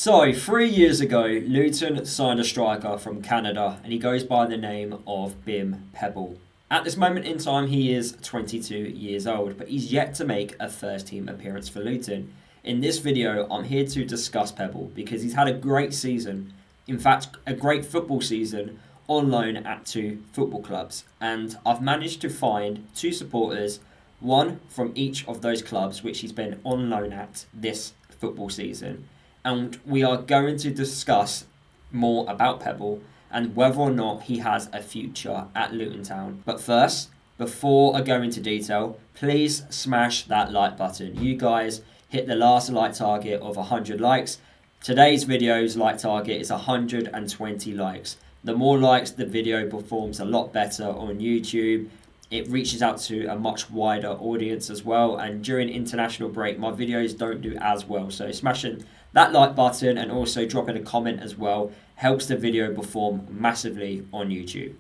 So, 3 years ago, Luton signed a striker from Canada and he goes by the name of Bim Pepple. At this moment in time, he is 22 years old, but he's yet to make a first team appearance for Luton. In this video, I'm here to discuss Pepple because he's had a great season, in fact, a great football season on loan at two football clubs. And I've managed to find two supporters, one from each of those clubs, which he's been on loan at this football season. And we are going to discuss more about Pepple and whether or not he has a future at Luton Town. But first, before I go into detail, please smash that like button. You guys hit the last like target of 100 likes. Today's video's like target is 120 likes. The more likes, the video performs a lot better on YouTube. It reaches out to a much wider audience as well. And during international break, my videos don't do as well. So smashing that like button and also dropping a comment as well helps the video perform massively on YouTube.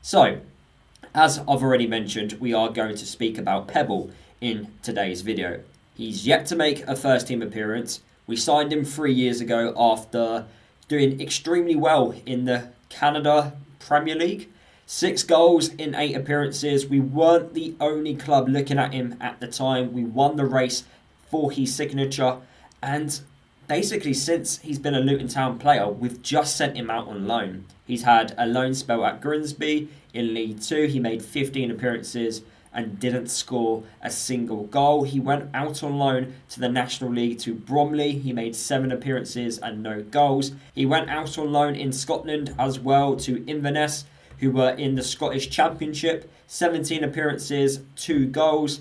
So, as I've already mentioned, we are going to speak about Pepple in today's video. He's yet to make a first team appearance. We signed him 3 years ago after doing extremely well in the Canada Premier League. 6 goals in 8 appearances. We weren't the only club looking at him at the time. We won the race for his signature. And basically, since he's been a Luton Town player, we've just sent him out on loan. He's had a loan spell at Grimsby in League 2. He made 15 appearances and didn't score a single goal. He went out on loan to the National League to Bromley. He made 7 appearances and no goals. He went out on loan in Scotland as well to Inverness, who were in the Scottish Championship. 17 appearances, 2 goals.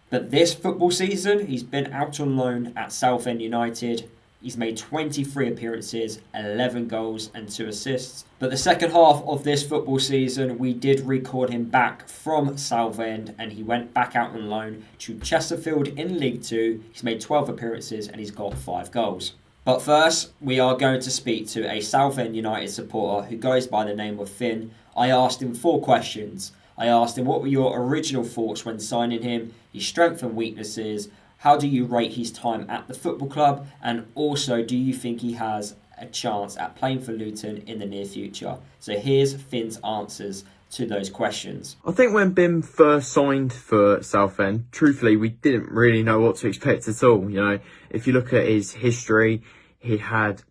But this football season, he's been out on loan at Southend United. He's made 23 appearances, 11 goals and 2 assists. But the second half of this football season, we did record him back from Southend and he went back out on loan to Chesterfield in League 2. He's made 12 appearances and he's got 5 goals. But first, we are going to speak to a Southend United supporter who goes by the name of Finn. I asked him 4 questions. I asked him what were your original thoughts when signing him, his strengths and weaknesses, how do you rate his time at the football club, and also do you think he has a chance at playing for Luton in the near future? So here's Finn's answers to those questions. I think when Bim first signed for Southend, truthfully, we didn't really know what to expect at all. You know, if you look at his history, he had,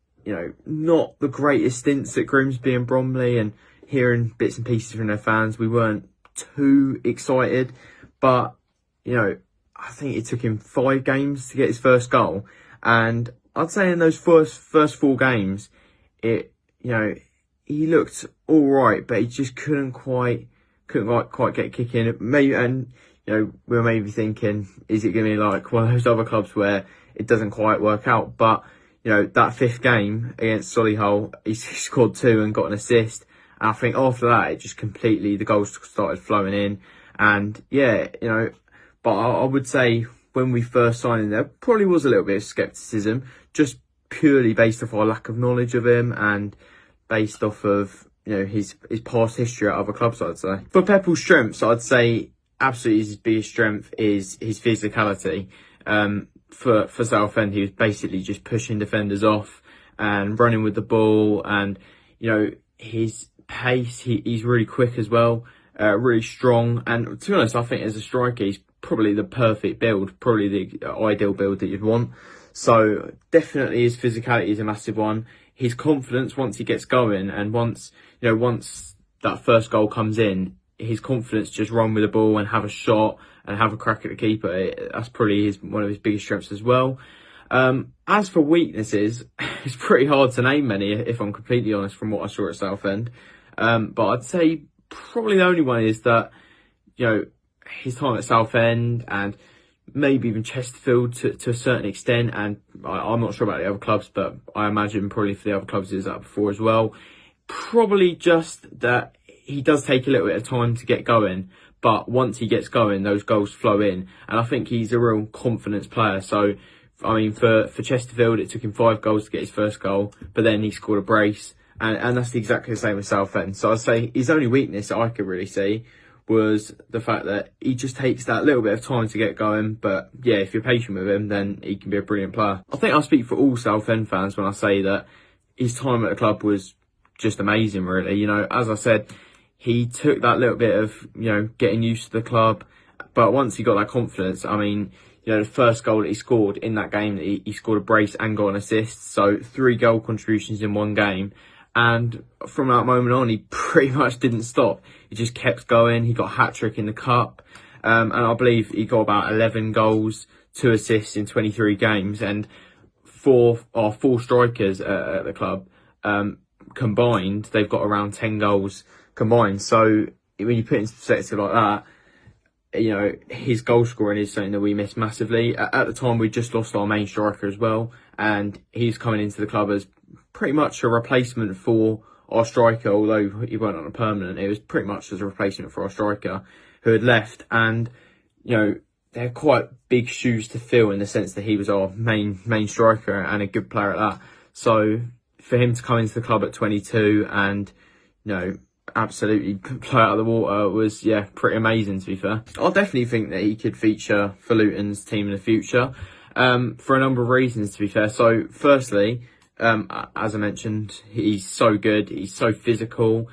not the greatest stints at Grimsby and Bromley, and hearing bits and pieces from their fans, we weren't too excited. But, I think it took him 5 games to get his first goal. And I'd say in those first 4 games, he looked all right, but he just couldn't quite get kicking. Maybe, and we were maybe thinking, is it going to be like one of those other clubs where it doesn't quite work out? But that 5th game against Solihull, he scored 2 and got an assist. And I think after that, it just completely, the goals started flowing in. And but I would say when we first signed him, there probably was a little bit of scepticism, just purely based off our lack of knowledge of him and based off of his past history at other clubs, I'd say. For Pepple's strengths, I'd say absolutely his biggest strength is his physicality. For Southend, he was basically just pushing defenders off and running with the ball, and his pace, he's really quick as well, really strong, and to be honest, I think as a striker, he's probably the perfect build, probably the ideal build that you'd want. So definitely his physicality is a massive one. His confidence once he gets going, and once that first goal comes in, his confidence just run with the ball and have a shot and have a crack at the keeper. That's probably one of his biggest strengths as well. As for weaknesses, it's pretty hard to name many, if I'm completely honest, from what I saw at Southend. But I'd say probably the only one is that, his time at Southend and maybe even Chesterfield to a certain extent, and I'm not sure about the other clubs, but I imagine probably for the other clubs is that before as well. Probably just that he does take a little bit of time to get going, but once he gets going, those goals flow in, and I think he's a real confidence player. So, I mean, for Chesterfield, it took him 5 goals to get his first goal, but then he scored a brace, and that's exactly the same with Southend. So I'd say his only weakness that I could really see was the fact that he just takes that little bit of time to get going. But yeah, if you're patient with him, then he can be a brilliant player. I think I speak for all Southend fans when I say that his time at the club was just amazing, really. You know, as I said, he took that little bit of, you know, getting used to the club. But once he got that confidence, I mean, you know, the first goal that he scored in that game, he scored a brace and got an assist. So 3 goal contributions in one game. And from that moment on, he pretty much didn't stop. He just kept going. He got a hat-trick in the cup. And I believe he got about 11 goals, 2 assists in 23 games. And four strikers at the club, combined, they've got around 10 goals combined. So when you put it into perspective like that, you know, his goal scoring is something that we miss massively. At the time, we just lost our main striker as well. And he's coming into the club as pretty much a replacement for our striker, although he weren't on a permanent. It was pretty much as a replacement for our striker who had left. And, you know, they're quite big shoes to fill in the sense that he was our main striker and a good player at that. So for him to come into the club at 22 and, you know, absolutely blow out of the water was, yeah, pretty amazing, to be fair. I definitely think that he could feature for Luton's team in the future, for a number of reasons, to be fair. So firstly, as I mentioned, he's so good, he's so physical.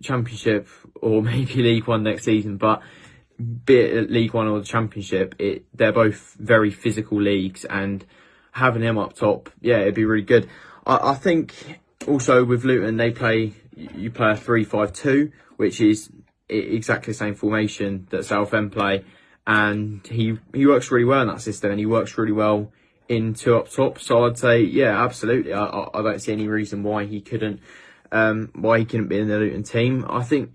Championship or maybe League One next season, but be it League One or the Championship, they're both very physical leagues, and having him up top, yeah, it'd be really good. I think also with Luton, you play a 3-5-2, which is exactly the same formation that Southend play, and he works really well in that system, and he works really well in 2 up top. So I'd say, yeah, absolutely. I don't see any reason why he couldn't be in the Luton team. I think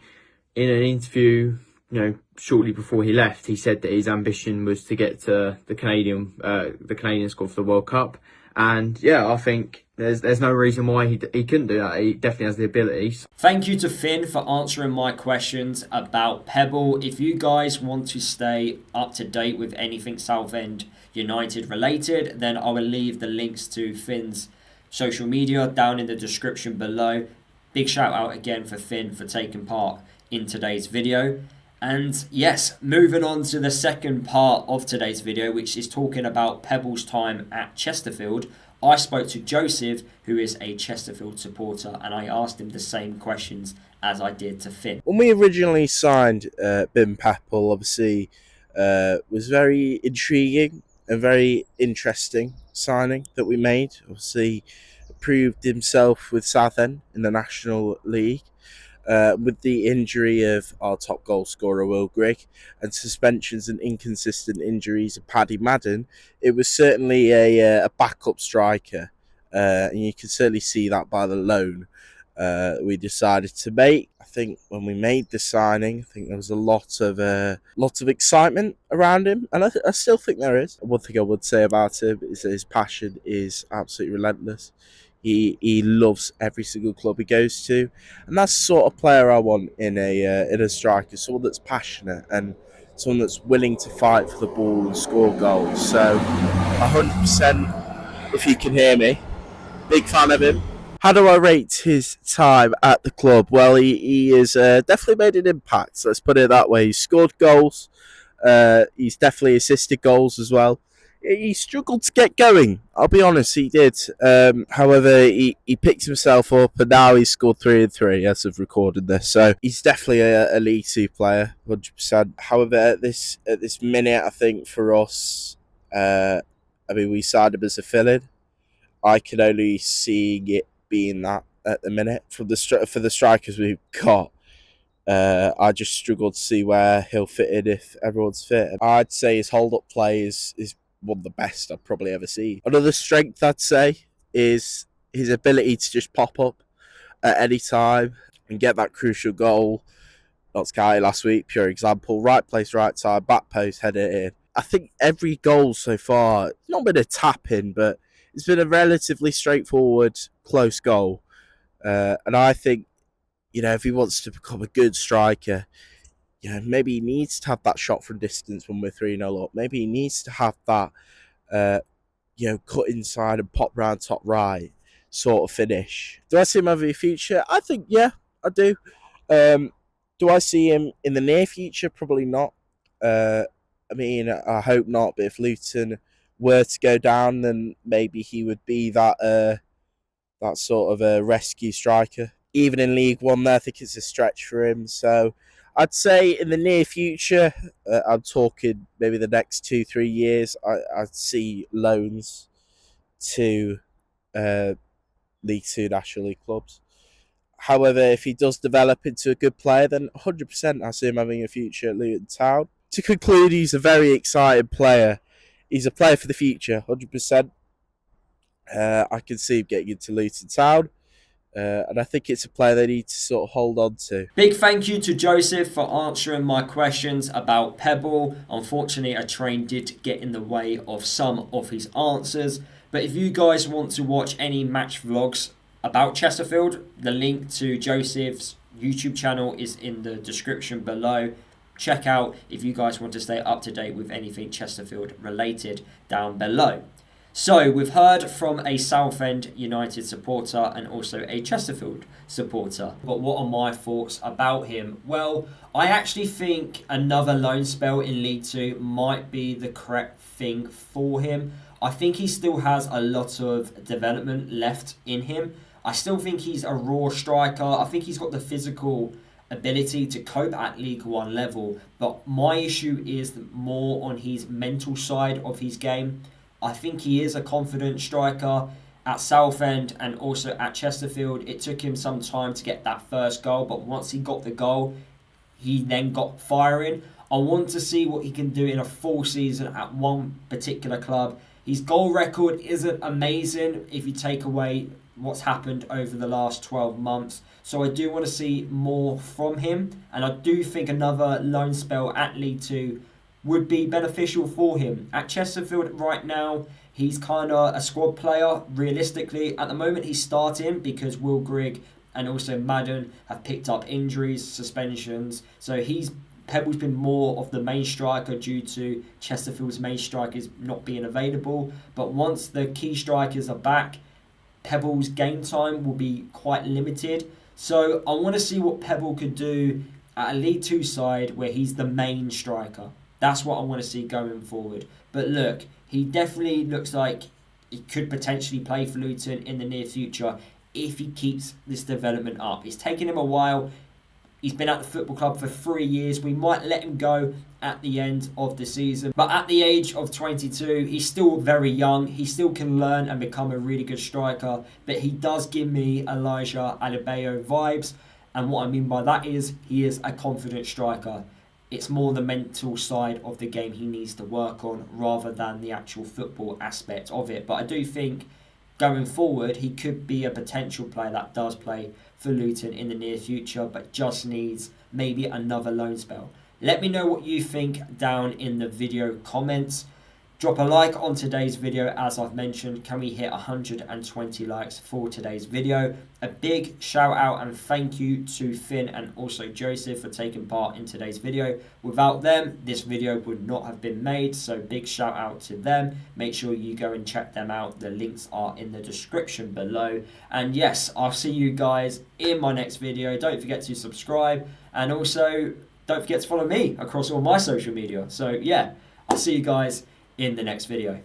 in an interview, you know, shortly before he left, he said that his ambition was to get to the Canadian squad for the World Cup. And yeah, I think there's no reason why he couldn't do that. He definitely has the abilities. Thank you to Finn for answering my questions about Pebble. If you guys want to stay up to date with anything Southend United related, then I will leave the links to Finn's social media down in the description below. Big shout out again for Finn for taking part in today's video. And yes, moving on to the second part of today's video, which is talking about Pebble's time at Chesterfield. I spoke to Joseph, who is a Chesterfield supporter, and I asked him the same questions as I did to Finn. When we originally signed Bim Pepple, obviously, was very intriguing and very interesting signing that we made. Obviously, proved himself with Southend in the National League. With the injury of our top goal scorer, Will Grigg, and suspensions and inconsistent injuries of Paddy Madden, it was certainly a backup striker. And you can certainly see that by the loan we decided to make. I think when we made the signing, I think there was a lot of excitement around him, and I still think there is. One thing I would say about him is that his passion is absolutely relentless. He loves every single club he goes to, and that's the sort of player I want in a striker. Someone that's passionate and someone that's willing to fight for the ball and score goals. So, 100%, if you can hear me, big fan of him. How do I rate his time at the club? Well, he has definitely made an impact. Let's put it that way. He's scored goals. He's definitely assisted goals as well. He struggled to get going. I'll be honest, he did. However, he picked himself up, and now he's scored 3 and 3 as of recording this. So he's definitely a League 2 player, 100%. However, at this minute, I think for us, we signed him as a fill-in. I can only see it being that at the minute for the strikers we've got. I just struggle to see where he'll fit in if everyone's fit. I'd say his hold-up play is one of the best I've probably ever seen. Another strength, I'd say, is his ability to just pop up at any time and get that crucial goal. Not Sky last week, pure example. Right place, right time, back post, head it in. I think every goal so far, it's not been a tap-in, but it's been a relatively straightforward, close goal. And I think, you know, if he wants to become a good striker, you know, maybe he needs to have that shot from distance when we're 3-0 up. Maybe he needs to have that, cut inside and pop round top right sort of finish. Do I see him having a future? I think, yeah, I do. Do I see him in the near future? Probably not. I mean, I hope not. But if Luton were to go down, then maybe he would be that sort of a rescue striker. Even in League One, there, I think it's a stretch for him. So I'd say in the near future, I'm talking maybe the next 2-3 years, I'd see loans to League Two National League clubs. However, if he does develop into a good player, then 100% I see him having a future at Luton Town. To conclude, he's a very exciting player. He's a player for the future, 100%. I can see him getting into Luton Town. And I think it's a player they need to sort of hold on to. Big thank you to Joseph for answering my questions about Pebble. Unfortunately, a train did get in the way of some of his answers. But if you guys want to watch any match vlogs about Chesterfield, the link to Joseph's YouTube channel is in the description below. Check out if you guys want to stay up to date with anything Chesterfield related down below. So we've heard from a Southend United supporter and also a Chesterfield supporter. But what are my thoughts about him? Well, I actually think another loan spell in League Two might be the correct thing for him. I think he still has a lot of development left in him. I still think he's a raw striker. I think he's got the physical ability to cope at League One level. But my issue is more on his mental side of his game. I think he is a confident striker. At Southend and also at Chesterfield, it took him some time to get that first goal. But once he got the goal, he then got firing. I want to see what he can do in a full season at one particular club. His goal record isn't amazing if you take away what's happened over the last 12 months. So I do want to see more from him. And I do think another loan spell at League Two would be beneficial for him. At Chesterfield right now, he's kind of a squad player. Realistically, at the moment he's starting because Will Grigg and also Madden have picked up injuries, suspensions. So Pebble's been more of the main striker due to Chesterfield's main strikers not being available. But once the key strikers are back, Pebble's game time will be quite limited. So I want to see what Pebble could do at a League Two side where he's the main striker. That's what I want to see going forward. But look, he definitely looks like he could potentially play for Luton in the near future if he keeps this development up. It's taken him a while. He's been at the football club for 3 years. We might let him go at the end of the season. But at the age of 22, he's still very young. He still can learn and become a really good striker. But he does give me Elijah Adebayo vibes. And what I mean by that is he is a confident striker. It's more the mental side of the game he needs to work on rather than the actual football aspect of it. But I do think going forward, he could be a potential player that does play for Luton in the near future, but just needs maybe another loan spell. Let me know what you think down in the video comments. Drop a like on today's video. As I've mentioned, can we hit 120 likes for today's video? A big shout out and thank you to Finn and also Joseph for taking part in today's video. Without them, this video would not have been made, so big shout out to them. Make sure you go and check them out. The links are in the description below. And yes, I'll see you guys in my next video. Don't forget to subscribe and also don't forget to follow me across all my social media. So yeah, I'll see you guys in the next video.